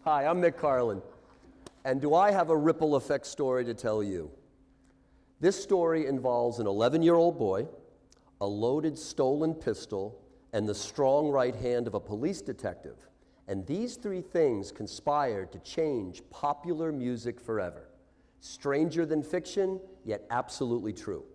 Hi, I'm Mick Carlon, and do I have a ripple effect story to tell you? This story involves an 11-year-old boy, a loaded stolen pistol, and the strong right hand of a police detective. And these three things conspired to change popular music forever. Stranger than fiction, yet absolutely true.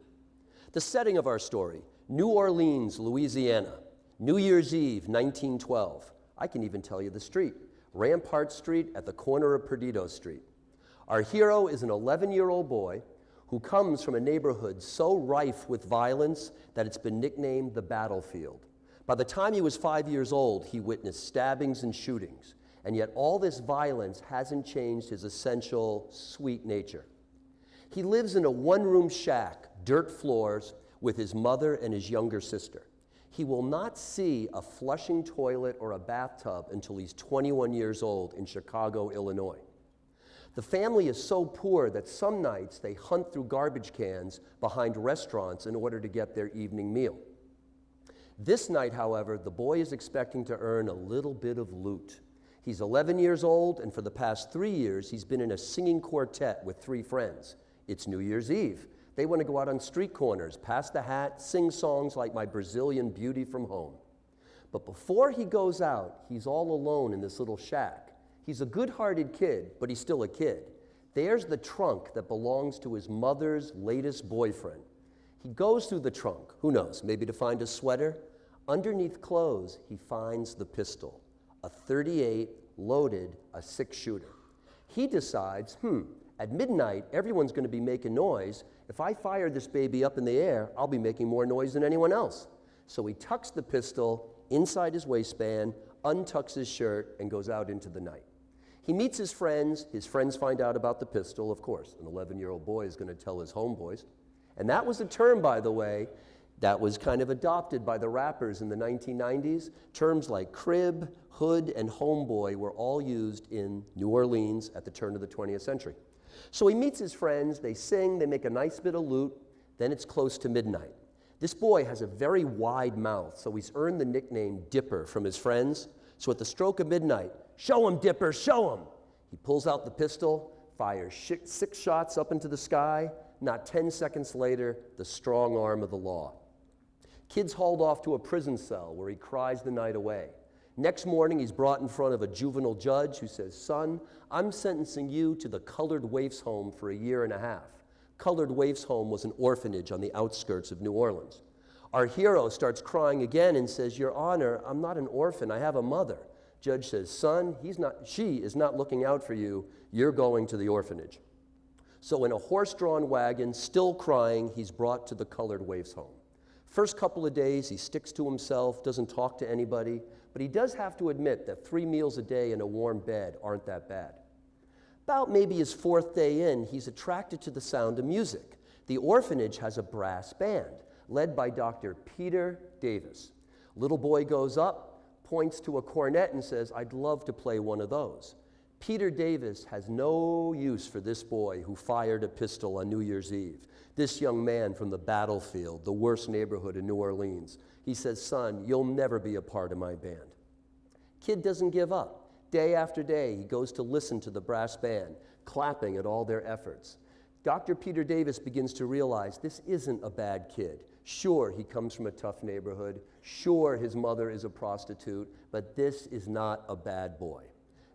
The setting of our story, New Orleans, Louisiana, New Year's Eve, 1912. I can even tell you the street. Rampart Street at the corner of Perdido Street. Our hero is an 11-year-old boy who comes from a neighborhood so rife with violence that it's been nicknamed the battlefield. By the time he was 5 years old, he witnessed stabbings and shootings, and yet all this violence hasn't changed his essential sweet nature. He lives in a one-room shack, dirt floors, with his mother and his younger sister. He will not see a flushing toilet or a bathtub until he's 21 years old in Chicago, Illinois. The family is so poor that some nights they hunt through garbage cans behind restaurants in order to get their evening meal. This night, however, the boy is expecting to earn a little bit of loot. He's 11 years old, and for the past 3 years, he's been in a singing quartet with 3 friends. It's New Year's Eve. They want to go out on street corners, pass the hat, sing songs like My Brazilian Beauty from Home. But before he goes out, he's all alone in this little shack. He's a good-hearted kid, but he's still a kid. There's the trunk that belongs to his mother's latest boyfriend. He goes through the trunk, who knows, maybe to find a sweater. Underneath clothes, he finds the pistol, a .38 loaded, a 6-shooter. He decides, at midnight, everyone's going to be making noise. If I fire this baby up in the air, I'll be making more noise than anyone else. So he tucks the pistol inside his waistband, untucks his shirt, and goes out into the night. He meets his friends. His friends find out about the pistol. Of course, an 11-year-old boy is going to tell his homeboys. And that was a term, by the way, that was kind of adopted by the rappers in the 1990s. Terms like crib, hood, and homeboy were all used in New Orleans at the turn of the 20th century. So he meets his friends, they sing, they make a nice bit of loot, then it's close to midnight. This boy has a very wide mouth, so he's earned the nickname Dipper from his friends. So at the stroke of midnight, show him, Dipper, show him! He pulls out the pistol, fires 6 shots up into the sky. Not 10 seconds later, the strong arm of the law. Kid's hauled off to a prison cell where he cries the night away. Next morning, he's brought in front of a juvenile judge who says, son, I'm sentencing you to the Colored Waifs Home for 1.5 years. Colored Waifs Home was an orphanage on the outskirts of New Orleans. Our hero starts crying again and says, Your Honor, I'm not an orphan, I have a mother. Judge says, son, she is not looking out for you, you're going to the orphanage. So in a horse-drawn wagon, still crying, he's brought to the Colored Waifs Home. First couple of days, he sticks to himself, doesn't talk to anybody, but he does have to admit that 3 meals a day in a warm bed aren't that bad. About maybe his 4th day in, he's attracted to the sound of music. The orphanage has a brass band, led by Dr. Peter Davis. Little boy goes up, points to a cornet and says, I'd love to play one of those. Peter Davis has no use for this boy who fired a pistol on New Year's Eve. This young man from the battlefield, the worst neighborhood in New Orleans. He says, son, you'll never be a part of my band. Kid doesn't give up. Day after day, he goes to listen to the brass band, clapping at all their efforts. Dr. Peter Davis begins to realize this isn't a bad kid. Sure, he comes from a tough neighborhood. Sure, his mother is a prostitute, but this is not a bad boy.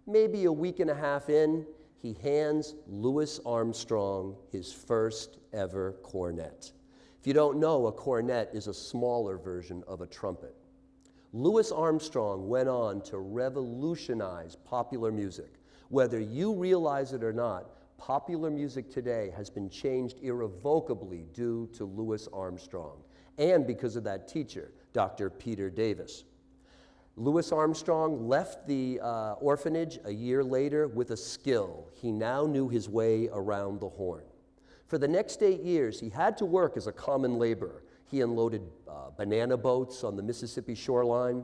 Maybe 1.5 weeks in, he hands Louis Armstrong his first ever cornet. If you don't know, a cornet is a smaller version of a trumpet. Louis Armstrong went on to revolutionize popular music. Whether you realize it or not, popular music today has been changed irrevocably due to Louis Armstrong, and because of that teacher, Dr. Peter Davis. Louis Armstrong left the orphanage a year later with a skill. He now knew his way around the horn. For the next 8 years, he had to work as a common laborer. He unloaded banana boats on the Mississippi shoreline.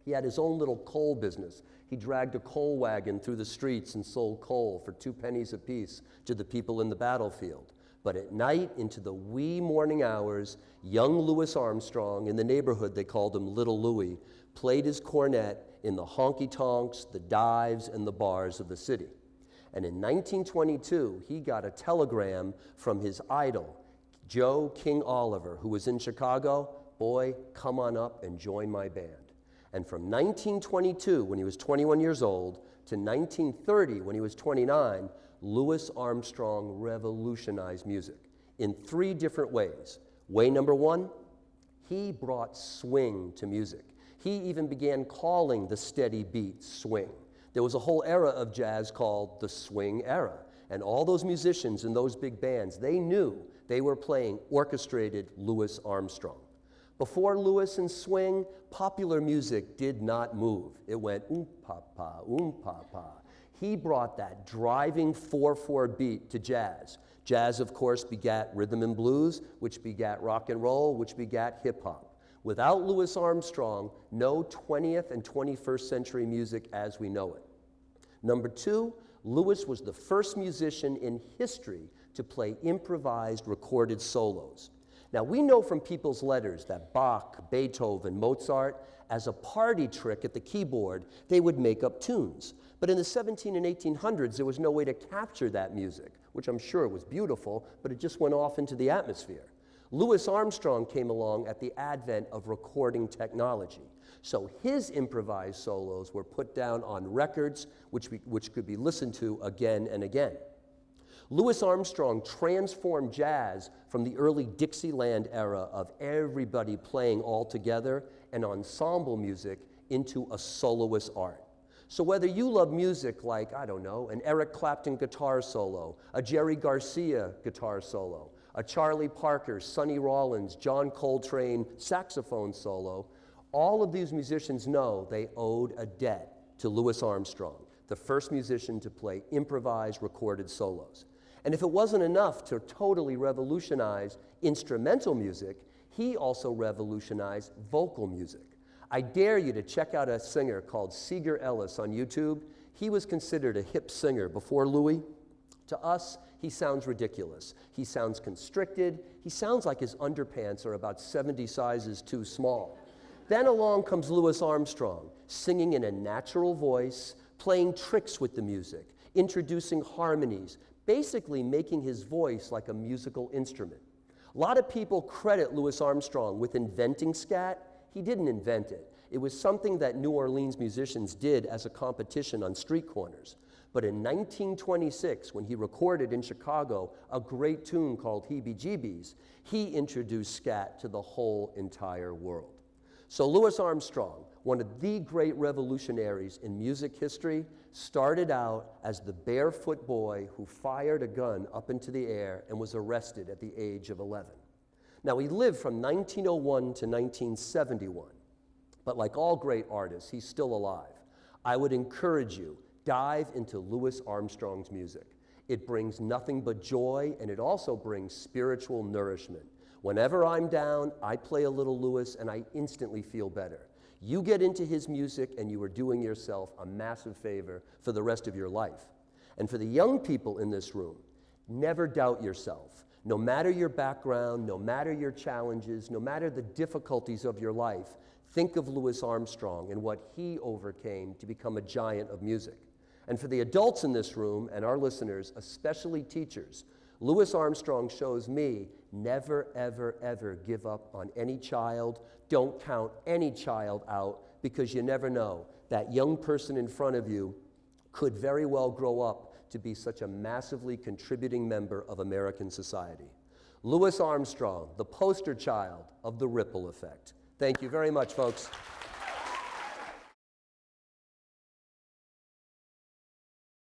He had his own little coal business. He dragged a coal wagon through the streets and sold coal for 2 pennies apiece to the people in the battlefield. But at night, into the wee morning hours, young Louis Armstrong, in the neighborhood they called him Little Louis, played his cornet in the honky-tonks, the dives, and the bars of the city. And in 1922, he got a telegram from his idol, Joe King Oliver, who was in Chicago. Boy, come on up and join my band. And from 1922, when he was 21 years old, to 1930, when he was 29, Louis Armstrong revolutionized music in 3 different ways. Way number 1, he brought swing to music. He even began calling the steady beat swing. There was a whole era of jazz called the swing era. And all those musicians in those big bands, they knew they were playing orchestrated Louis Armstrong. Before Louis and swing, popular music did not move. It went oom-pa-pa, oom-pa-pa. He brought that driving 4/4 beat to jazz. Jazz, of course, begat rhythm and blues, which begat rock and roll, which begat hip-hop. Without Louis Armstrong, no 20th and 21st century music as we know it. Number 2, Louis was the first musician in history to play improvised recorded solos. Now, we know from people's letters that Bach, Beethoven, Mozart, as a party trick at the keyboard, they would make up tunes. But in the 1700s and 1800s, there was no way to capture that music, which I'm sure was beautiful, but it just went off into the atmosphere. Louis Armstrong came along at the advent of recording technology. So his improvised solos were put down on records, which could be listened to again and again. Louis Armstrong transformed jazz from the early Dixieland era of everybody playing all together and ensemble music into a soloist art. So whether you love music like, I don't know, an Eric Clapton guitar solo, a Jerry Garcia guitar solo, a Charlie Parker, Sonny Rollins, John Coltrane saxophone solo, all of these musicians know they owed a debt to Louis Armstrong, the first musician to play improvised recorded solos. And if it wasn't enough to totally revolutionize instrumental music, he also revolutionized vocal music. I dare you to check out a singer called Seeger Ellis on YouTube. He was considered a hip singer before Louis. To us, he sounds ridiculous. He sounds constricted. He sounds like his underpants are about 70 sizes too small. Then along comes Louis Armstrong, singing in a natural voice, playing tricks with the music, introducing harmonies, basically making his voice like a musical instrument. A lot of people credit Louis Armstrong with inventing scat. He didn't invent it. It was something that New Orleans musicians did as a competition on street corners. But in 1926, when he recorded in Chicago a great tune called Heebie-Jeebies, he introduced scat to the whole entire world. So Louis Armstrong, one of the great revolutionaries in music history, started out as the barefoot boy who fired a gun up into the air and was arrested at the age of 11. Now, he lived from 1901 to 1971, but like all great artists, he's still alive. I would encourage you, dive into Louis Armstrong's music. It brings nothing but joy, and it also brings spiritual nourishment. Whenever I'm down, I play a little Louis, and I instantly feel better. You get into his music, and you are doing yourself a massive favor for the rest of your life. And for the young people in this room, never doubt yourself. No matter your background, no matter your challenges, no matter the difficulties of your life, think of Louis Armstrong and what he overcame to become a giant of music. And for the adults in this room and our listeners, especially teachers, Louis Armstrong shows me never, ever, ever give up on any child. Don't count any child out, because you never know. That young person in front of you could very well grow up to be such a massively contributing member of American society. Louis Armstrong, the poster child of the ripple effect. Thank you very much, folks.